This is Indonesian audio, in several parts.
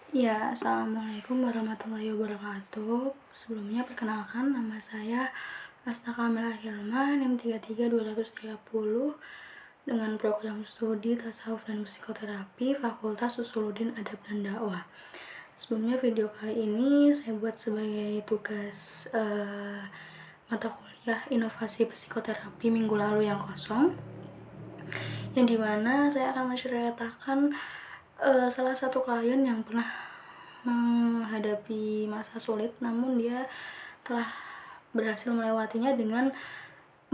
Ya, assalamualaikum warahmatullahi wabarakatuh. Sebelumnya perkenalkan, nama saya Asta Kamila Hilma, NIM 33230 dengan program studi Tasawuf dan Psikoterapi Fakultas Usuluddin Adab dan Dakwah. Sebelumnya video kali ini saya buat sebagai tugas mata kuliah Inovasi Psikoterapi minggu lalu yang kosong, yang dimana saya akan menceritakan salah satu klien yang pernah menghadapi masa sulit, namun dia telah berhasil melewatinya dengan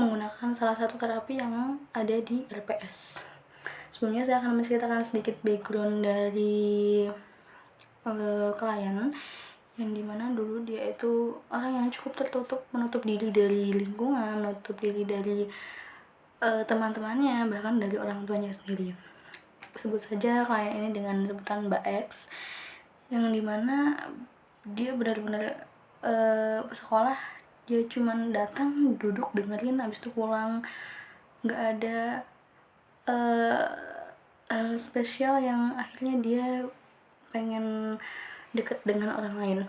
menggunakan salah satu terapi yang ada di RPS. Sebelumnya saya akan menceritakan sedikit background dari klien, yang dimana dulu dia itu orang yang cukup tertutup, menutup diri dari lingkungan, menutup diri dari teman-temannya, bahkan dari orang tuanya sendiri. Sebut saja klien ini dengan sebutan Mbak X, yang dimana dia benar-benar sekolah dia cuman datang, duduk, dengerin, habis itu pulang. Nggak ada hal spesial yang akhirnya dia pengen deket dengan orang lain,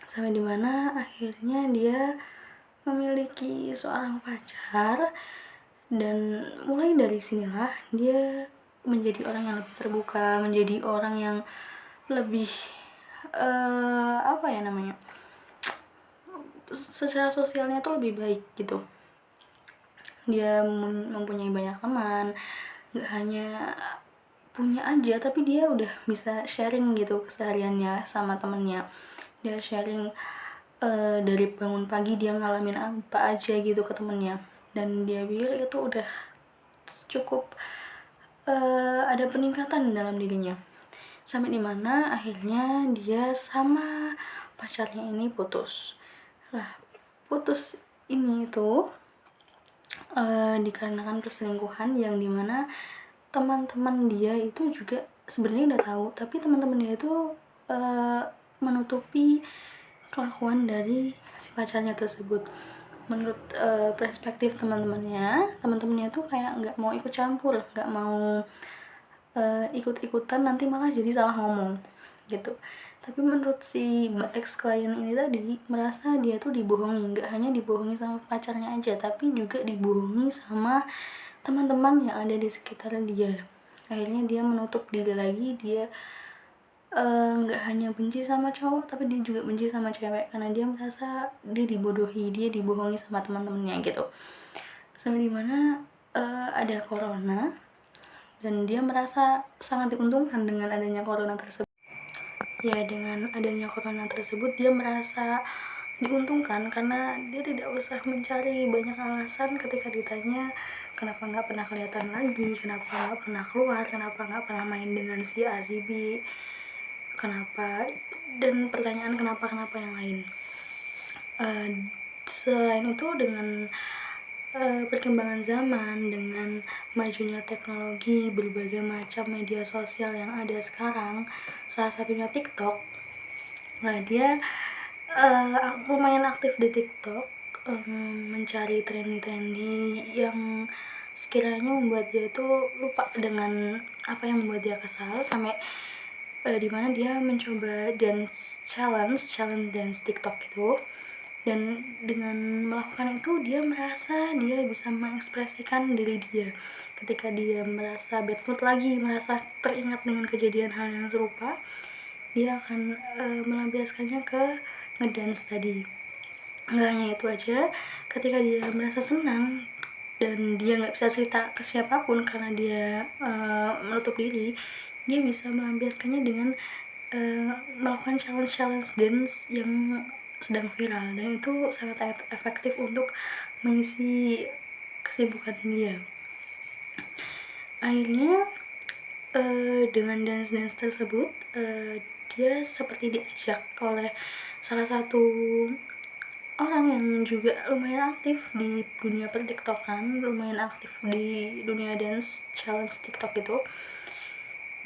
sampai dimana akhirnya dia memiliki seorang pacar. Dan mulai dari sinilah dia menjadi orang yang lebih terbuka, menjadi orang yang lebih secara sosialnya tuh lebih baik gitu. Dia mempunyai banyak teman, gak hanya punya aja, tapi dia udah bisa sharing gitu kesehariannya sama temennya. Dia sharing dari bangun pagi dia ngalamin apa aja gitu ke temennya, dan dia pikir itu udah cukup ada peningkatan dalam dirinya. Sampai dimana akhirnya dia sama pacarnya ini putus. Lah, putus ini tuh dikarenakan perselingkuhan, yang dimana teman-teman dia itu juga sebenarnya udah tahu, tapi teman-teman dia itu menutupi kelakuan dari si pacarnya tersebut. Menurut perspektif teman-temannya tuh kayak nggak mau ikut campur, nggak mau ikut-ikutan, nanti malah jadi salah ngomong gitu. Tapi menurut si Mbak ex klien ini tadi, merasa dia tuh dibohongi, nggak hanya dibohongi sama pacarnya aja, tapi juga dibohongi sama teman-teman yang ada di sekitar dia. Akhirnya dia menutup diri lagi. Dia nggak hanya benci sama cowok, tapi dia juga benci sama cewek, karena dia merasa dia dibodohi, dia dibohongi sama teman-temannya gitu. Sampai dimana ada corona, dan dia merasa sangat diuntungkan dengan adanya corona tersebut. Ya, dengan adanya corona tersebut dia merasa diuntungkan, karena dia tidak usah mencari banyak alasan ketika ditanya kenapa nggak pernah kelihatan lagi, kenapa nggak pernah keluar, kenapa nggak pernah main dengan si A si B, kenapa, dan pertanyaan kenapa yang lain. Selain itu, dengan perkembangan zaman, dengan majunya teknologi, berbagai macam media sosial yang ada sekarang, salah satunya TikTok. Nah, dia lumayan aktif di TikTok, mencari trendy-trendy yang sekiranya membuat dia itu lupa dengan apa yang membuat dia kesal, sampai dimana dia mencoba challenge dance TikTok itu. Dan dengan melakukan itu, dia merasa dia bisa mengekspresikan diri dia. Ketika dia merasa bad mood lagi, merasa teringat dengan kejadian hal yang serupa, dia akan melampiaskannya ke ngedance tadi. Nggak hanya itu aja, ketika dia merasa senang dan dia nggak bisa cerita ke siapapun karena dia menutup diri, dia bisa melampiaskannya dengan melakukan challenge dance yang sedang viral, dan itu sangat efektif untuk mengisi kesibukan dia. Akhirnya dengan dance tersebut dia seperti diajak oleh salah satu orang yang juga lumayan aktif di dunia per-tiktokan, lumayan aktif di dunia dance challenge TikTok itu.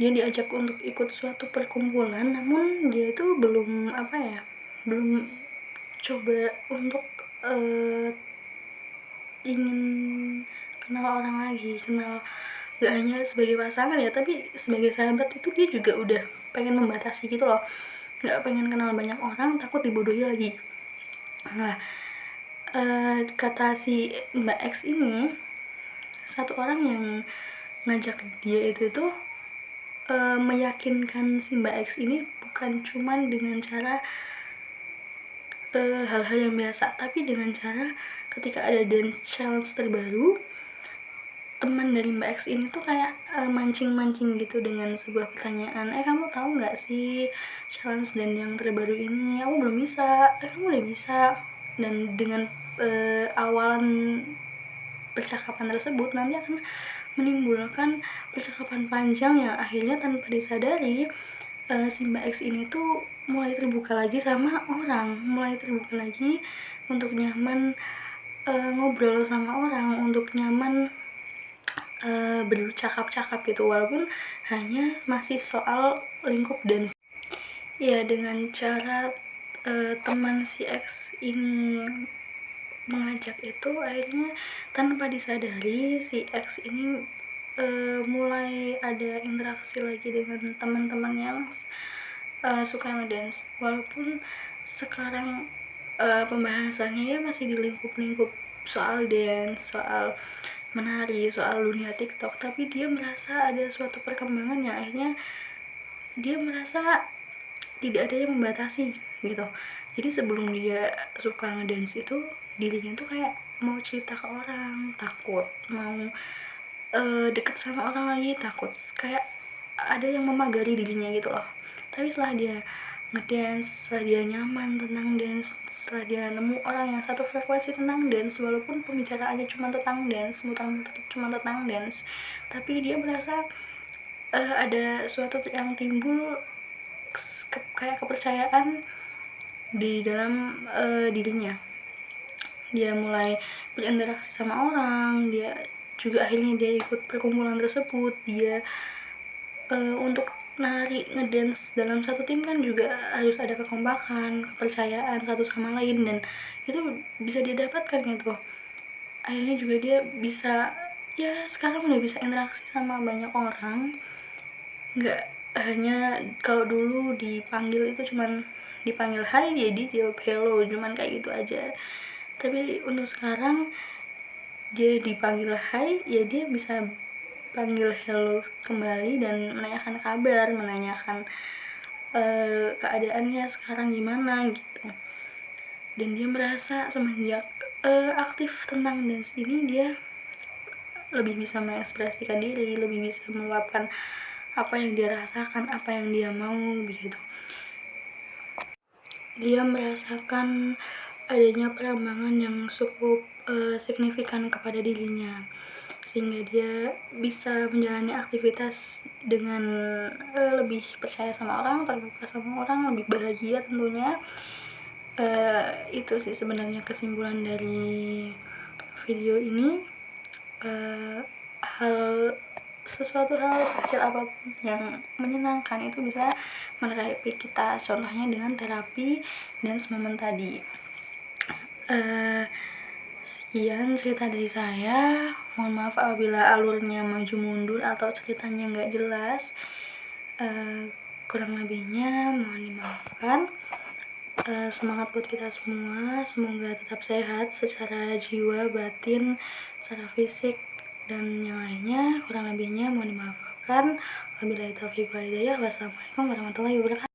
Dia diajak untuk ikut suatu perkumpulan, namun dia itu belum coba untuk ingin kenal orang lagi, kenal gak hanya sebagai pasangan ya, tapi sebagai sahabat itu dia juga udah pengen membatasi gitu loh, gak pengen kenal banyak orang, takut dibodohi lagi. Nah, kata si Mbak X ini, satu orang yang ngajak dia itu tuh meyakinkan si Mbak X ini bukan cuman dengan cara hal-hal yang biasa, tapi dengan cara ketika ada dance challenge terbaru, teman dari Mbak X ini tuh kayak mancing-mancing gitu dengan sebuah pertanyaan, kamu tahu nggak sih challenge dance yang terbaru ini? Aku belum bisa, kamu udah bisa. Dan dengan awalan percakapan tersebut nanti akan menimbulkan percakapan panjang yang akhirnya tanpa disadari si Mbak X ini tuh mulai terbuka lagi sama orang, mulai terbuka lagi untuk nyaman ngobrol sama orang, untuk nyaman bercakap-cakap gitu, walaupun hanya masih soal lingkup dance. Ya, dengan cara teman si X ini mengajak itu, akhirnya tanpa disadari si X ini mulai ada interaksi lagi dengan teman-teman yang suka ngedance, walaupun sekarang pembahasannya ya masih di lingkup-lingkup soal dance, soal menari, soal dunia TikTok, tapi dia merasa ada suatu perkembangan yang akhirnya dia merasa tidak ada yang membatasi gitu. Jadi sebelum dia suka ngedance itu, dirinya tuh kayak mau cerita ke orang takut, mau deket sama orang lagi takut, kayak ada yang memagari dirinya gitu loh. Tapi setelah dia ngedance, setelah dia nyaman tentang dance, setelah dia nemu orang yang satu frekuensi tentang dance, walaupun pembicaraannya cuma tentang dance, muter-muter cuma tentang dance, tapi dia merasa ada suatu yang timbul kayak kepercayaan di dalam dirinya. Dia mulai berinteraksi sama orang, dia juga akhirnya dia ikut perkumpulan tersebut. Dia untuk nari ngedance dalam satu tim kan juga harus ada kekompakan, kepercayaan satu sama lain, dan itu bisa didapatkan gitu. Akhirnya juga dia bisa, ya sekarang udah bisa interaksi sama banyak orang, nggak hanya kalau dulu dipanggil itu cuman dipanggil hai jadi jawab hello, cuman kayak gitu aja. Tapi untuk sekarang dia dipanggil hai ya dia bisa panggil hello kembali dan menanyakan kabar, menanyakan keadaannya sekarang gimana gitu. Dan dia merasa semenjak aktif tentang dance ini, dia lebih bisa mengekspresikan diri, lebih bisa meluapkan apa yang dia rasakan, apa yang dia mau begitu. Dia merasakan adanya perambangan yang cukup signifikan kepada dirinya, sehingga dia bisa menjalani aktivitas dengan lebih percaya sama orang, terbuka sama orang, lebih bahagia tentunya. Itu sih sebenarnya kesimpulan dari video ini. Sesuatu hal kecil apapun yang menyenangkan itu bisa menerapi kita, contohnya dengan terapi dance moment tadi. Sekian cerita dari saya, mohon maaf apabila alurnya maju mundur atau ceritanya nggak jelas. Kurang lebihnya mohon dimaafkan. Semangat buat kita semua, semoga tetap sehat secara jiwa, batin, secara fisik, dan yang lainnya. Kurang lebihnya mohon dimaafkan. Wabillahi taufiq wal hidayah. Wassalamualaikum warahmatullahi wabarakatuh.